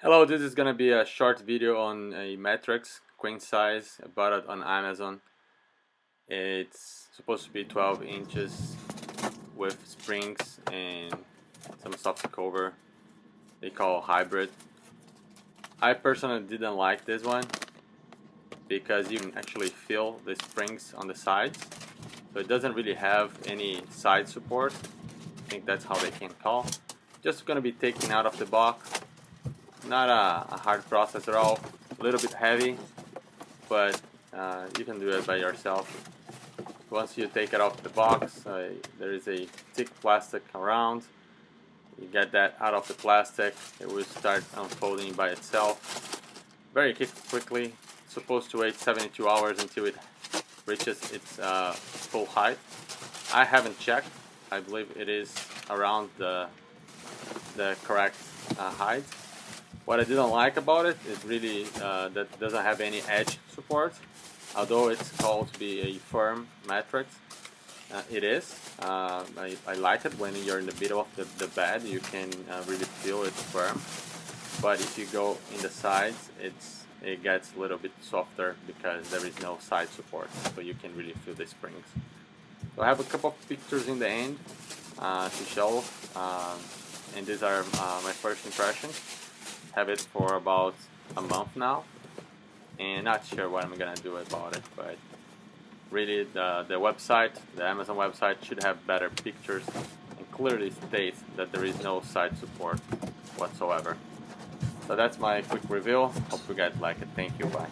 Hello, this is gonna be a short video on a mattress, queen size. I bought it on Amazon. It's supposed to be 12 inches with springs and some soft cover. They call hybrid. I personally didn't like this one because you can actually feel the springs on the sides. So it doesn't really have any side support. I think that's how they can call. Just gonna be taken out of the box. Not a hard process at all. A little bit heavy, but you can do it by yourself. Once you take it off the box, there is a thick plastic around. You get that out of the plastic, it will start unfolding by itself very quickly. It's supposed to wait 72 hours until it reaches its full height. I haven't checked. I believe it is around the correct height. What I didn't like about it is really that doesn't have any edge support. Although it's called to be a firm mattress, it is. I like it when you're in the middle of the bed, you can really feel it's firm. But if you go in the sides, it gets a little bit softer because there is no side support, so you can really feel the springs. So I have a couple of pictures in the end to show, and these are my first impressions. Have it for about a month now, and not sure what I'm gonna do about it, but really the website, the Amazon website, should have better pictures and clearly states that there is no side support whatsoever. So that's my quick review. Hope you guys like it. Thank you. Bye.